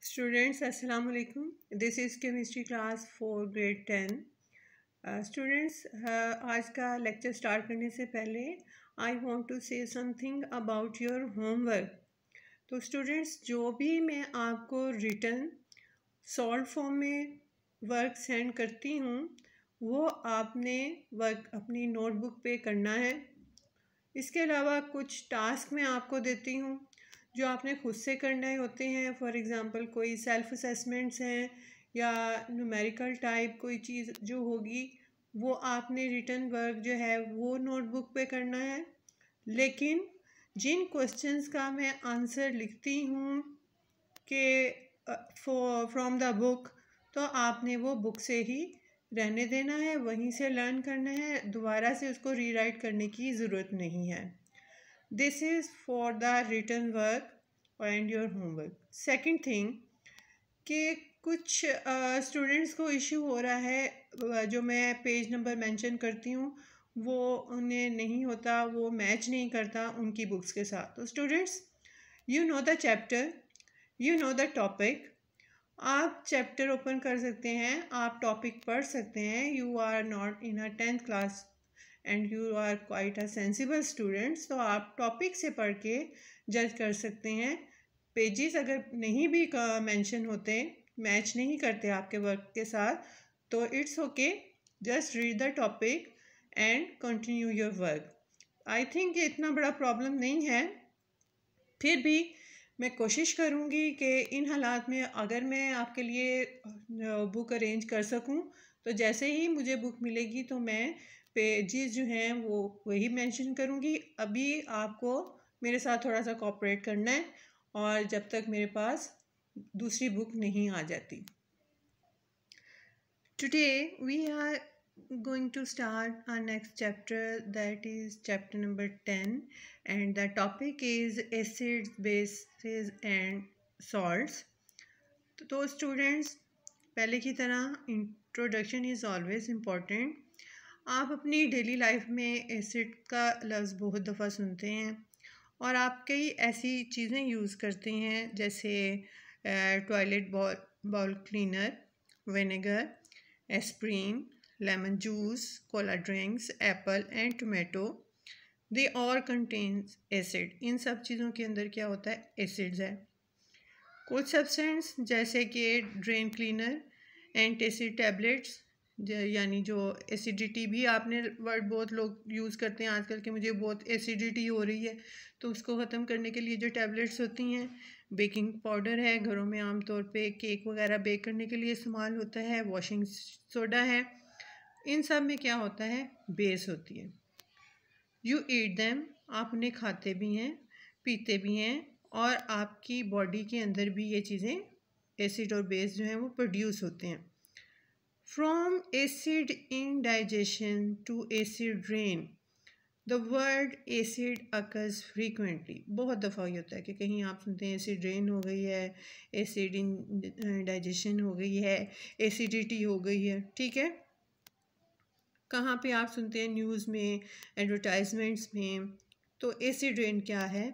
Students, Assalamu alaikum. This is chemistry class for grade 10. Students, आज का lecture start करने से पहले I want to say something about your homework. तो students, जो भी मैं आपको रिटन सॉल्व फॉर्म में वर्क सेंड करती हूँ वो आपने वर्क अपनी नोटबुक पे करना है. इसके अलावा कुछ टास्क मैं आपको देती हूँ जो आपने खुद से करने होते हैं. फॉर एग्ज़ाम्पल कोई सेल्फ असेसमेंट्स हैं या न्यूमेरिकल टाइप कोई चीज़ जो होगी वो आपने रिटन वर्क जो है वो नोटबुक पे करना है. लेकिन जिन क्वेश्चंस का मैं आंसर लिखती हूँ कि फ्रॉम द बुक, तो आपने वो बुक से ही रहने देना है, वहीं से लर्न करना है, दोबारा से उसको रीराइट करने की ज़रूरत नहीं है. This is for the written work and your homework. Second thing कि कुछ स्टूडेंट्स को इशू हो रहा है, जो मैं पेज नंबर मेंशन करती हूँ वो उन्हें नहीं होता, वो मैच नहीं करता उनकी बुक्स के साथ. तो students, you know the chapter, you know the topic. आप चैप्टर ओपन कर सकते हैं, आप टॉपिक पढ़ सकते हैं. You are not in a 10th class and you are quite a sensible students, तो आप टॉपिक से पढ़ के जज कर सकते हैं. पेजेस अगर नहीं भी मेंशन होते, मैच नहीं करते आपके वर्क के साथ, तो it's okay, just read the topic and continue your work. I think ये इतना बड़ा प्रॉब्लम नहीं है. फिर भी मैं कोशिश करूँगी कि इन हालात में अगर मैं आपके लिए बुक अरेंज कर सकूँ, तो जैसे ही मुझे बुक मिलेगी तो मैं पेजेस जो हैं वो वही मेंशन करूँगी. अभी आपको मेरे साथ थोड़ा सा कोऑपरेट करना है और जब तक मेरे पास दूसरी बुक नहीं आ जाती. Today we are going to start our next chapter, that is chapter number 10, and the topic is acids, bases and salts. तो स्टूडेंट्स, पहले की तरह इंट्रोडक्शन इज़ ऑलवेज इम्पॉर्टेंट. आप अपनी डेली लाइफ में एसिड का लफ्ज़ बहुत दफ़ा सुनते हैं और आप कई ऐसी चीज़ें यूज़ करते हैं जैसे toilet bowl cleaner, vinegar, aspirin, lemon juice, cola drinks, apple and tomato. They all contains acid. इन सब चीज़ों के अंदर क्या होता है? एसिड्स है. कुछ सब्सटेंस जैसे कि ड्रेन क्लीनर, एंटासिड टैबलेट्स, यानी जो एसिडिटी भी आपने वर्ड बहुत लोग यूज़ करते हैं आजकल कि मुझे बहुत एसिडिटी हो रही है, तो उसको ख़त्म करने के लिए जो टैबलेट्स होती हैं. बेकिंग पाउडर है, घरों में आमतौर पे केक वगैरह बेक करने के लिए इस्तेमाल होता है. वॉशिंग सोडा है. इन सब में क्या होता है? बेस होती है. यू ईट दैम, आप उन्हें खाते भी हैं, पीते भी हैं, और आपकी बॉडी के अंदर भी ये चीज़ें एसिड और बेस जो हैं वो प्रोड्यूस होते हैं. From acid in digestion to acid rain, the word acid occurs frequently. बहुत दफ़ा ये होता है कि कहीं आप सुनते हैं एसिड रेन हो गई है, एसिड इन डाइजेशन हो गई है, एसिडिटी हो गई है. ठीक है, कहाँ पे आप सुनते हैं? न्यूज़ में, एडवर्टाइजमेंट्स में. तो एसिड रेन क्या है?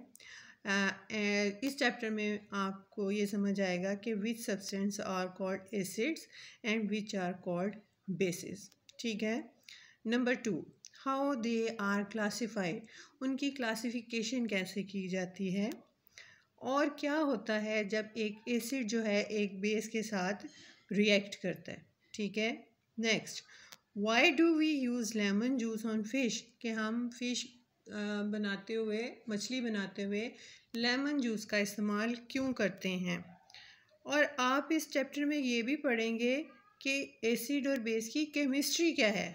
इस चैप्टर में आपको ये समझ आएगा कि which substance are called acids and which are called bases. ठीक है. Number 2, how they are classified. उनकी क्लासिफिकेशन कैसे की जाती है और क्या होता है जब एक एसिड जो है एक बेस के साथ रिएक्ट करता है. ठीक है. Next, why do we use lemon juice on fish. कि हम फ़िश बनाते हुए, मछली बनाते हुए लेमन जूस का इस्तेमाल क्यों करते हैं. और आप इस चैप्टर में ये भी पढ़ेंगे कि एसिड और बेस की केमिस्ट्री क्या है.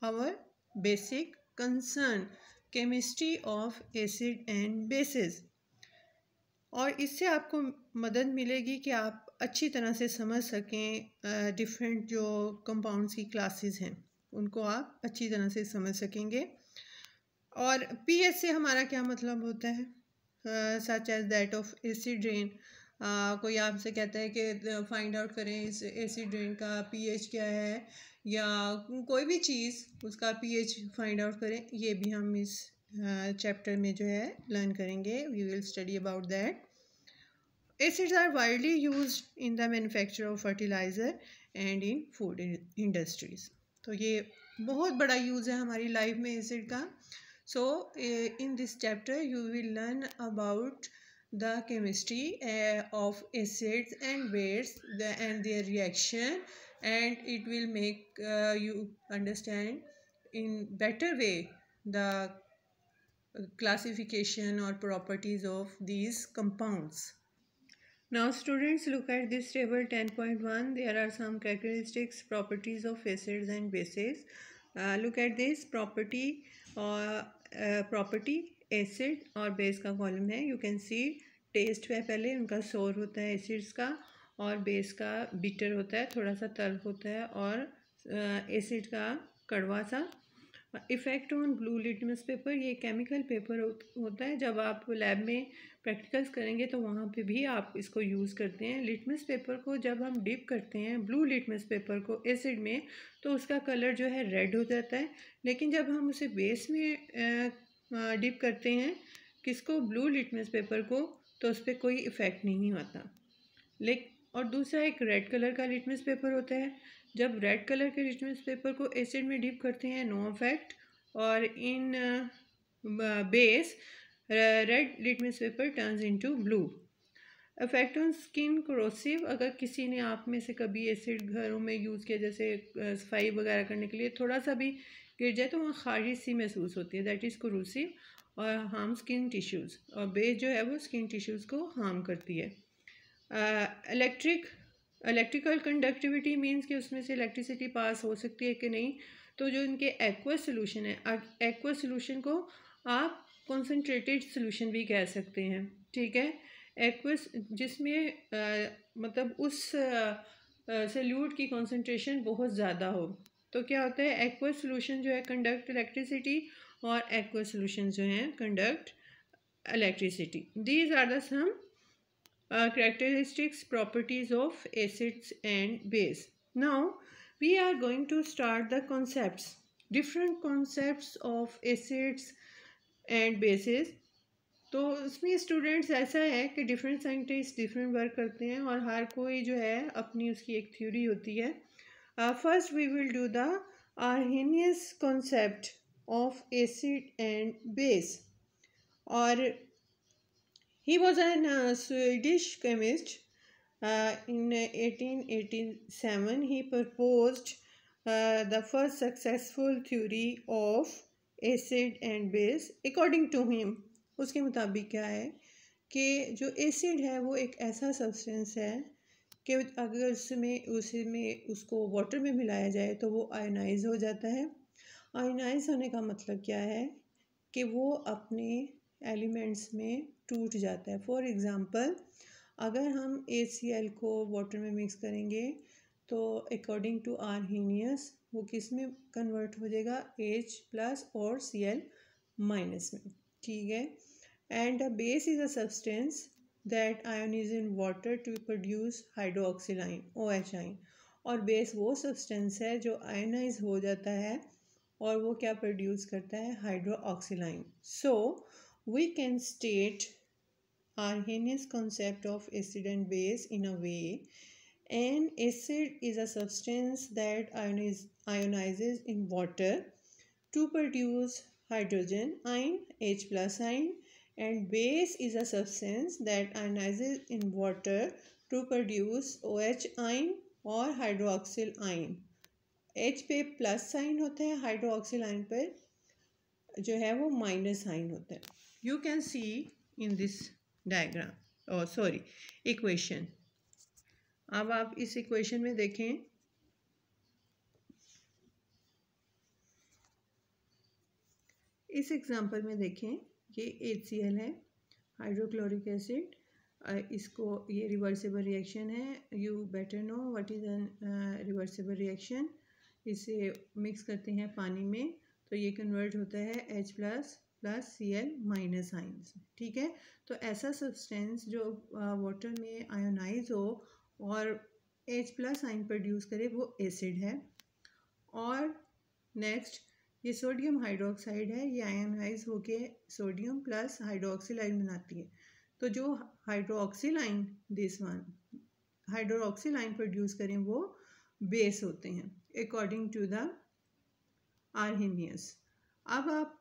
Our basic concern, chemistry of acid and bases. और इससे आपको मदद मिलेगी कि आप अच्छी तरह से समझ सकें डिफरेंट जो कंपाउंड्स की क्लासेस हैं उनको आप अच्छी तरह से समझ सकेंगे. और पीएच से हमारा क्या मतलब होता है? Such as that of acid rain. कोई आपसे कहता है कि फाइंड आउट करें इस एसिड रेन का पीएच क्या है, या कोई भी चीज़ उसका पीएच फाइंड आउट करें. ये भी हम इस चैप्टर में जो है लर्न करेंगे. We will study about that. Acids are widely used in the manufacture of fertilizer and in food industries. तो ये बहुत बड़ा यूज़ है हमारी लाइफ में एसिड का. So in this chapter you will learn about the chemistry of acids and bases and their reaction, and it will make you understand in better way the classification or properties of these compounds. Now students, look at this table 10.1. There are some characteristics, properties of acids and bases. Look at this property property acid और base का column है. You can see taste है, पहले उनका sour होता है acids का, और base का bitter होता है, थोड़ा सा तल्ख होता है, और acid का कड़वा सा. Effect on blue litmus paper, ये केमिकल पेपर होता है. जब आप लैब में प्रैक्टिकल्स करेंगे तो वहाँ पे भी आप इसको यूज़ करते हैं. लिटमस पेपर को जब हम डिप करते हैं, ब्लू लिटमस पेपर को एसिड में, तो उसका कलर जो है रेड हो जाता है. लेकिन जब हम उसे बेस में डिप करते हैं, किसको, ब्लू लिटमस पेपर को, तो उस पर कोई इफ़ेक्ट नहीं होता. और दूसरा एक रेड कलर का लिटमस पेपर होता है. जब रेड कलर के लिटमस पेपर को एसिड में डिप करते हैं, नो इफेक्ट. और in base red litmus paper turns into blue. Effect on skin corrosive, अगर किसी ने आप में से कभी एसिड घरों में यूज़ किया, जैसे सफाई वगैरह करने के लिए थोड़ा सा भी गिर जाए तो वहाँ खारिश सी महसूस होती है, दैट इज़ कोरोसिव, और हार्म स्किन टिश्यूज़. और बेस जो है वो स्किन टिश्यूज़ को हार्म करती है. इलेक्ट्रिकल कंडक्टिविटी मीन्स कि उसमें से इलेक्ट्रिसिटी पास हो सकती है कि नहीं. तो जो इनके एक्वस सोल्यूशन है, एक्वस सोल्यूशन को आप कॉन्सेंट्रेटेड सोल्यूशन भी कह सकते हैं. ठीक है, एक्वस जिसमें मतलब उस सोल्यूट की कॉन्सेंट्रेशन बहुत ज़्यादा हो, तो क्या होता है, एक्वस सोल्यूशन जो है कंडक्ट इलेक्ट्रिसिटी, और एक्वस सोल्यूशन जो है conduct electricity. These are the some characteristics, properties of acids and base. Now we are going to start the concepts, different concepts of acids and bases. तो उसमें students ऐसा है कि different scientist different work करते हैं, और हर कोई जो है अपनी उसकी एक थ्योरी होती है. First we will do the Arrhenius concept of acid and base. और he was a Swedish chemist. In 1887, he proposed the first successful theory of acid and base. According to him, उसके मुताबिक क्या है कि जो acid है वो एक ऐसा सब्सटेंस है कि अगर उसमें उसको वाटर में मिलाया जाए तो वो आयोनाइज हो जाता है. आयोनाइज होने का मतलब क्या है कि वो अपने एलिमेंट्स में टूट जाता है. फॉर एग्ज़ाम्पल, अगर हम HCl को वाटर में मिक्स करेंगे तो अकॉर्डिंग टू आर्हेनियस वो किस में कन्वर्ट हो जाएगा, H+ और Cl- में. ठीक है. And a base is a substance that ionize in water to produce hydroxyl ion, OH ion. और बेस वो सब्सटेंस है जो आयोनाइज हो जाता है और वो क्या प्रोड्यूस करता है, hydroxyl ion. So we can state Arrhenius concept of acid and base in a way. An acid is a substance that ionizes in water to produce hydrogen ion, H+ ion, and base is a substance that ionizes in water to produce OH ion or hydroxyl ion. H पे plus sign होता है, hydroxyl ion पर जो है वो minus sign होता है. You can see in this diagram, oh sorry, equation. अब आप इस इक्वेशन में देखें, इस एग्जांपल में देखें, ये HCl है, हाइड्रोक्लोरिक एसिड. इसको ये रिवर्सिबल रिएक्शन है. You better know what is an reversible reaction. इसे मिक्स करते हैं पानी में तो ये कन्वर्ट होता है H+ + Cl- आइंस. ठीक है. तो ऐसा सब्सटेंस जो वाटर में आयोनाइज हो और H+ आइन प्रोड्यूस करे वो एसिड है. और नेक्स्ट ये सोडियम हाइड्रोक्साइड है, ये आयोनाइज होके सोडियम प्लस हाइड्रोक्सिल आयन बनाती है. तो जो हाइड्रोक्सिलाइन दिस वन हाइड्रोक्सिलाइन प्रोड्यूस करें वो बेस होते हैं अकॉर्डिंग टू द आर्हेनियस। अब आप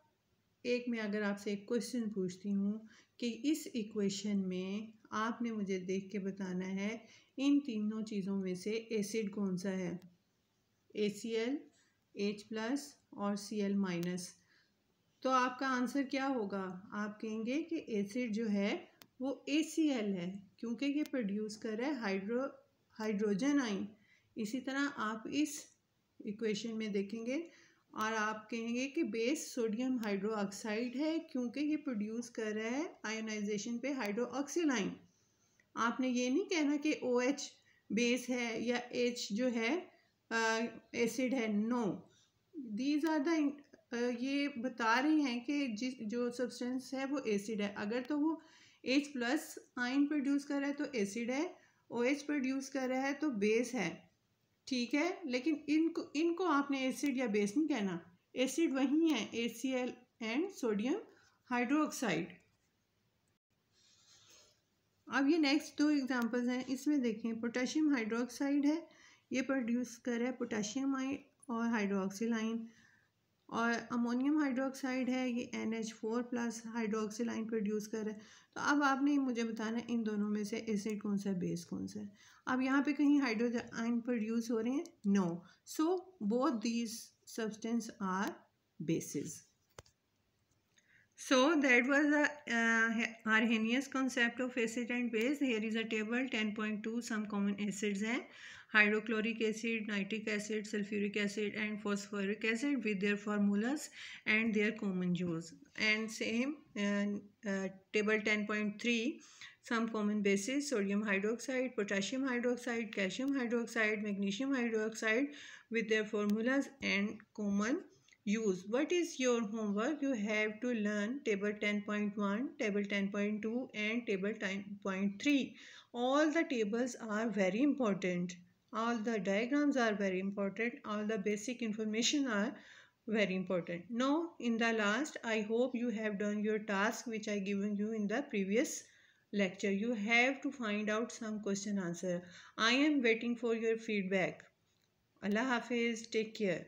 एक मैं अगर आपसे एक क्वेश्चन पूछती हूँ कि इस इक्वेशन में आपने मुझे देख के बताना है इन तीनों चीज़ों में से एसिड कौन सा है, ACl, H+ और Cl-। तो आपका आंसर क्या होगा, आप कहेंगे कि एसिड जो है वो ACl है क्योंकि ये प्रोड्यूस कर रहा है हाइड्रोजन आयन। इसी तरह आप इस इक्वेशन में देखेंगे और आप कहेंगे कि बेस सोडियम हाइड्रोक्साइड है क्योंकि ये प्रोड्यूस कर रहा है आयोनाइजेशन पे हाइड्रोक्सिल आयन। आपने ये नहीं कहना कि OH बेस है या H जो है एसिड है। नो, दीज आर द ये बता रही हैं कि जो सब्सटेंस है वो एसिड है। अगर तो वो H+ आयन प्रोड्यूस कर रहा है तो एसिड है, OH प्रोड्यूस कर रहा है तो बेस है, ठीक है। लेकिन इनको आपने एसिड या बेस नहीं कहना, एसिड वही है ACl एंड सोडियम हाइड्रोक्साइड। अब ये नेक्स्ट दो एग्जांपल्स हैं, इसमें देखें पोटेशियम हाइड्रोक्साइड है, ये प्रोड्यूस कर रहा है पोटेशियम आयन और हाइड्रोक्सिल आयन, और अमोनियम हाइड्रोक्साइड है ये NH4+ हाइड्रोक्सिल आयन प्रोड्यूस कर रहा है। तो अब आपने मुझे बताना है इन दोनों में से एसिड कौन सा है, बेस कौन सा है। अब यहाँ पे कहीं हाइड्रोजन आयन प्रोड्यूस हो रहे हैं, no, so both these substance are bases. So that was the Arrhenius concept of acid and base. Here is a table 10.2 some common acids हैं, hydrochloric acid, nitric acid, sulfuric acid and phosphoric acid with their formulas and their common use. And same table 10.3 some common bases, sodium hydroxide, potassium hydroxide, calcium hydroxide, magnesium hydroxide with their formulas and common use. What is your homework? You have to learn table 10.1, table 10.2 and table 10.3. All the tables are very important, all the diagrams are very important, all the basic information are very important. Now in the last, I hope you have done your task which I given you in the previous lecture. You have to find out some question answer. I am waiting for your feedback. Allah Hafiz, take care.